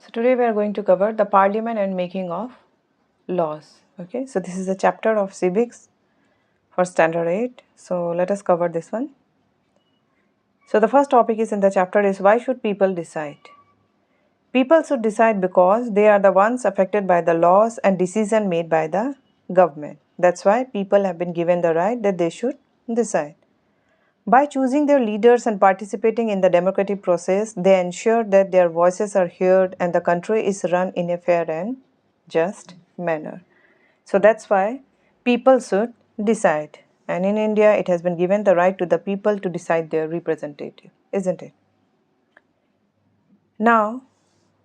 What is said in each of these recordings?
So today we are going to cover the Parliament and making of laws. Okay, so this is a chapter of Civics for Standard 8. So let us cover this one. So the first topic is in the chapter is why should people decide? People should decide because they are the ones affected by the laws and decision made by the government. That's why people have been given the right that they should decide. By choosing their leaders and participating in the democratic process, they ensure that their voices are heard and the country is run in a fair and just manner. So that's why people should decide. And in India, it has been given the right to the people to decide their representative, isn't it? Now,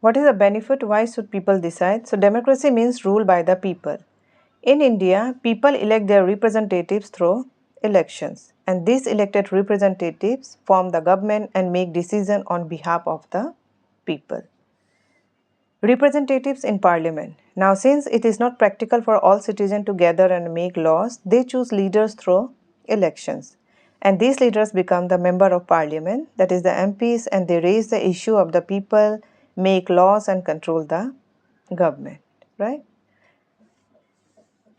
what is the benefit? Why should people decide? So democracy means rule by the people. In India, people elect their representatives through elections, and these elected representatives form the government and make decisions on behalf of the people. Representatives in Parliament. Now, since it is not practical for all citizens to gather and make laws, they choose leaders through elections. And these leaders become the member of Parliament, that is the MPs, and they raise the issue of the people, make laws, and control the government, right?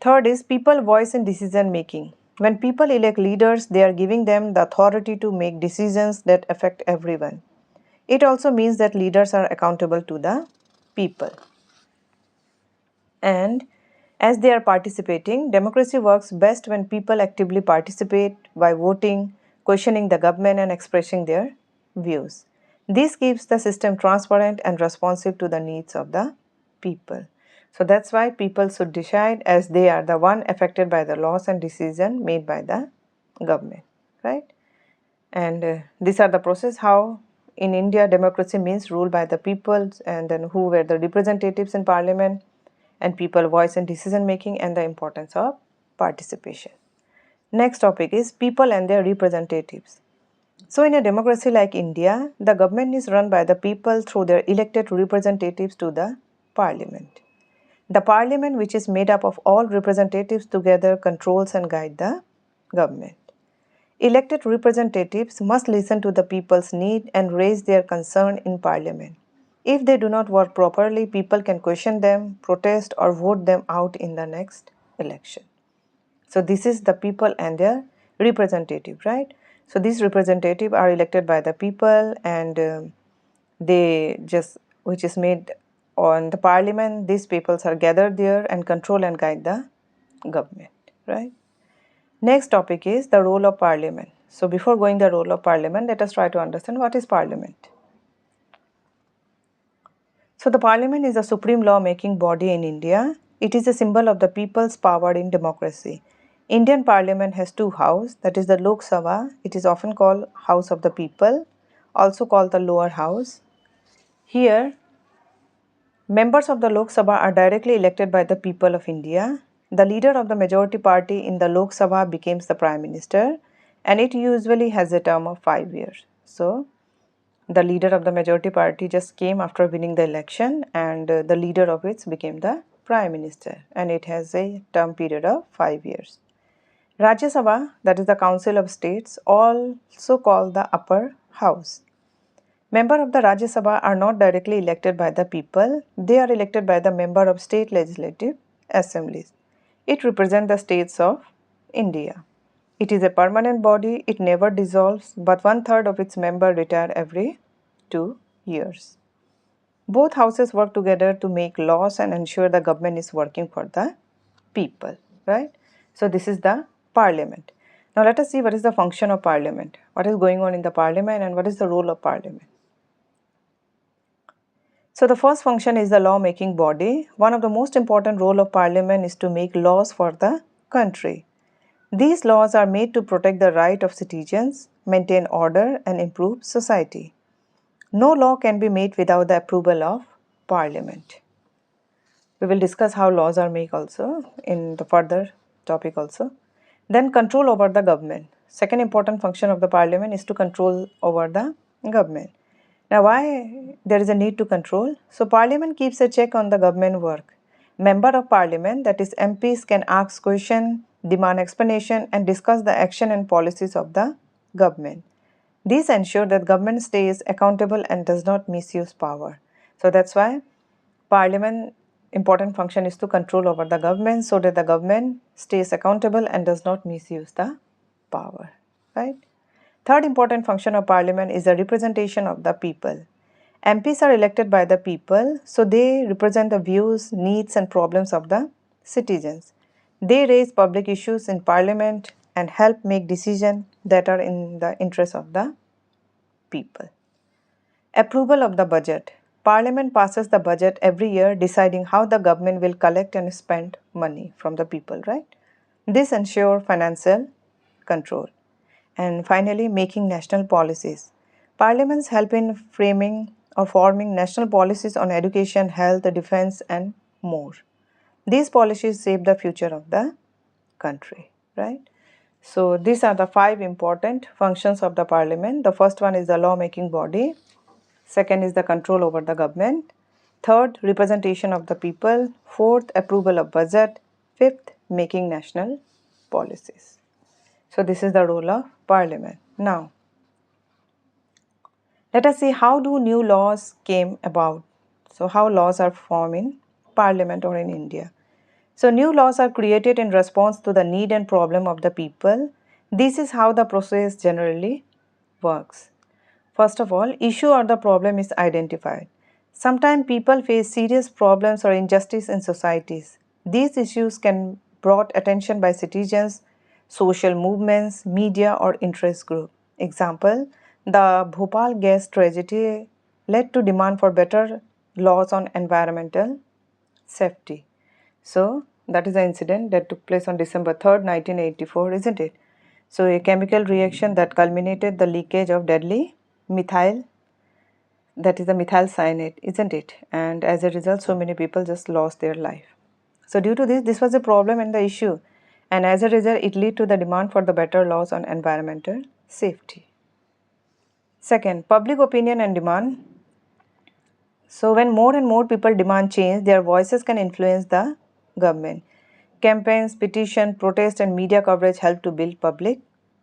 Third is people voice in decision making. When people elect leaders, they are giving them the authority to make decisions that affect everyone. It also means that leaders are accountable to the people. And as they are participating, democracy works best when people actively participate by voting, questioning the government, and expressing their views. This keeps the system transparent and responsive to the needs of the people. So that's why people should decide as they are the one affected by the laws and decision made by the government, right? And these are the process how in India democracy means rule by the people, and then who were the representatives in parliament, and people voice in decision making, and the importance of participation. Next topic is people and their representatives. So in a democracy like India, the government is run by the people through their elected representatives to the parliament. The parliament, which is made up of all representatives together, controls and guides the government. Elected representatives must listen to the people's need and raise their concern in parliament. If they do not work properly, people can question them, protest, or vote them out in the next election. So this is the people and their representative, right? So these representatives are elected by the people, and they just, which is made on the parliament, these peoples are gathered there and control and guide the government, right? Next topic is the role of parliament. So before going the role of parliament, let us try to understand what is parliament. So the parliament is the supreme law-making body in India. It is a symbol of the people's power in democracy. Indian parliament has two houses, that is the Lok Sabha. It is often called House of the People, also called the lower house. Here, members of the Lok Sabha are directly elected by the people of India. The leader of the majority party in the Lok Sabha becomes the prime minister, and it usually has a term of 5 years. So the leader of the majority party just came after winning the election, and the leader of it became the prime minister, and it has a term period of 5 years. Rajya Sabha, that is the Council of States, also called the upper house. Members of the Rajya Sabha are not directly elected by the people. They are elected by the member of state legislative assemblies. It represents the states of India. It is a permanent body. It never dissolves, but 1/3 of its members retire every 2 years. Both houses work together to make laws and ensure the government is working for the people, right? So this is the parliament. Now let us see what is the function of parliament, what is going on in the parliament, and what is the role of parliament. So the first function is the law-making body. One of the most important role of parliament is to make laws for the country. These laws are made to protect the right of citizens, maintain order, and improve society. No law can be made without the approval of Parliament. We will discuss how laws are made also in the further topic also. Then control over the government. Second important function of the Parliament is to control over the government. Now why there is a need to control? So Parliament keeps a check on the government work. Member of Parliament, that is MPs, can ask questions, demand explanation, and discuss the action and policies of the government. These ensure that government stays accountable and does not misuse power. So that's why Parliament important function is to control over the government so that the government stays accountable and does not misuse the power, right? Third important function of Parliament is the representation of the people. MPs are elected by the people, so they represent the views, needs and problems of the citizens. They raise public issues in Parliament and help make decisions that are in the interest of the people. Approval of the budget. Parliament passes the budget every year, deciding how the government will collect and spend money from the people, right? This ensures financial control. And finally, making national policies. Parliaments help in framing or forming national policies on education, health, defense, and more. These policies shape the future of the country, right? So, these are the 5 important functions of the parliament. The first one is the law-making body. Second is the control over the government. Third, representation of the people. Fourth, approval of budget. Fifth, making national policies. So this is the role of parliament. Now, let us see how do new laws came about. So how laws are formed in parliament or in India. So new laws are created in response to the need and problem of the people. This is how the process generally works. First of all, issue or the problem is identified. Sometimes people face serious problems or injustice in societies. These issues can be brought attention by citizens, social movements, media or interest group. Example, the Bhopal gas tragedy led to demand for better laws on environmental safety. So that is the incident that took place on December 3rd, 1984, isn't it? So a chemical reaction that culminated the leakage of deadly methyl, that is the methyl cyanide, isn't it? And as a result, so many people just lost their life. So due to this was a problem and the issue, and as a result, it led to the demand for the better laws on environmental safety. Second, public opinion and demand. So when more and more people demand change, their voices can influence the government. Campaigns, petition, protest and media coverage help to build public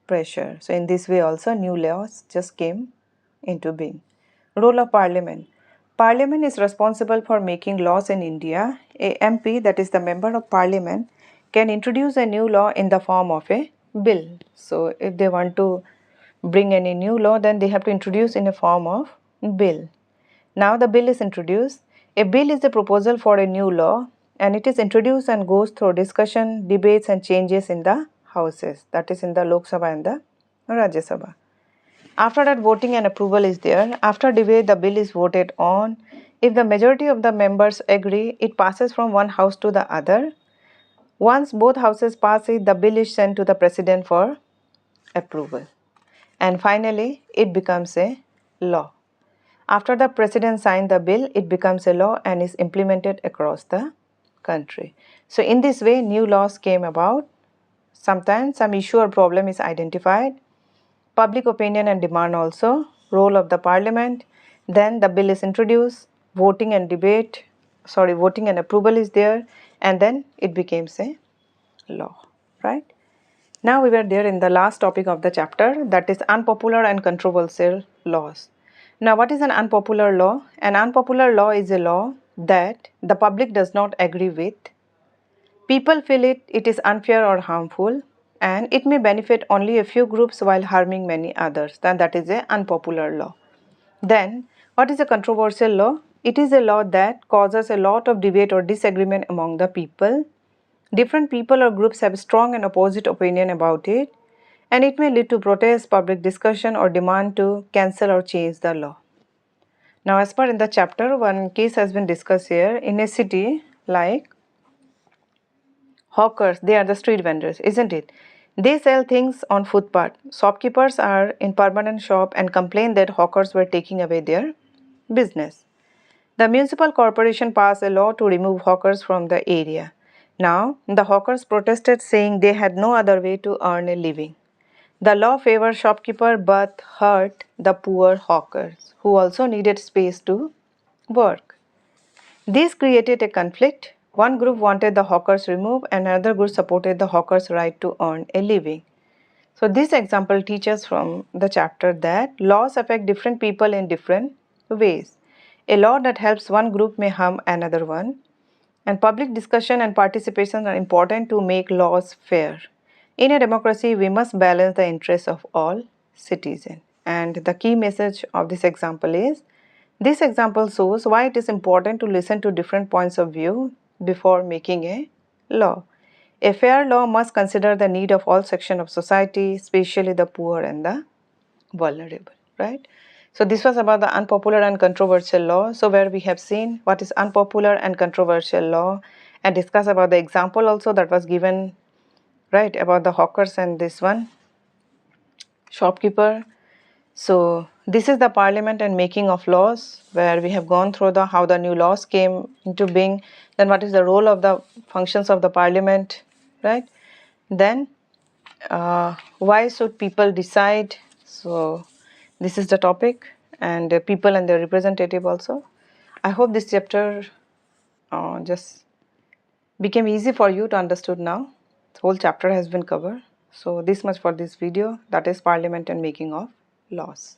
pressure. So in this way also new laws just came into being. Role of Parliament. Parliament is responsible for making laws in India. A MP, that is the Member of Parliament, can introduce a new law in the form of a bill. So if they want to bring any new law, then they have to introduce in a form of bill. Now the bill is introduced. A bill is a proposal for a new law and it is introduced and goes through discussion, debates and changes in the houses, that is in the Lok Sabha and the Rajya Sabha. After that, voting and approval is there. After debate, the bill is voted on. If the majority of the members agree, it passes from one house to the other. Once both houses pass it, the bill is sent to the president for approval. And finally, it becomes a law. After the president signed the bill, it becomes a law and is implemented across the country. So in this way, new laws came about. Sometimes some issue or problem is identified. Public opinion and demand also, role of the parliament, then the bill is introduced, voting and approval is there, and then it becomes a law, right? Now we were there in the last topic of the chapter, that is unpopular and controversial laws. Now what is an unpopular law? An unpopular law is a law that the public does not agree with. People feel it is unfair or harmful, and it may benefit only a few groups while harming many others. Then that is an unpopular law. Then what is a controversial law? It is a law that causes a lot of debate or disagreement among the people. Different people or groups have strong and opposite opinion about it, and it may lead to protest, public discussion or demand to cancel or change the law. Now as per in the chapter, one case has been discussed here. In a city like hawkers, they are the street vendors, isn't it? They sell things on footpath. Shopkeepers are in permanent shop and complain that hawkers were taking away their business. The municipal corporation passed a law to remove hawkers from the area. Now, the hawkers protested saying they had no other way to earn a living. The law favored shopkeeper but hurt the poor hawkers who also needed space to work. This created a conflict. One group wanted the hawkers removed and another group supported the hawkers' right to earn a living. So this example teaches from the chapter that laws affect different people in different ways. A law that helps one group may harm another one. And public discussion and participation are important to make laws fair. In a democracy, we must balance the interests of all citizens. And the key message of this example is, this example shows why it is important to listen to different points of view before making a law. A fair law must consider the need of all sections of society, especially the poor and the vulnerable, right? So this was about the unpopular and controversial law. So where we have seen what is unpopular and controversial law, and discuss about the example also that was given, right, about the hawkers and this one shopkeeper. So this is the parliament and making of laws, where we have gone through the how the new laws came into being, then what is the role of the functions of the parliament, right? Then why should people decide? So this is the topic, and people and their representative also. I hope this chapter just became easy for you to understood now. The whole chapter has been covered. So this much for this video, that is parliament and making of laws.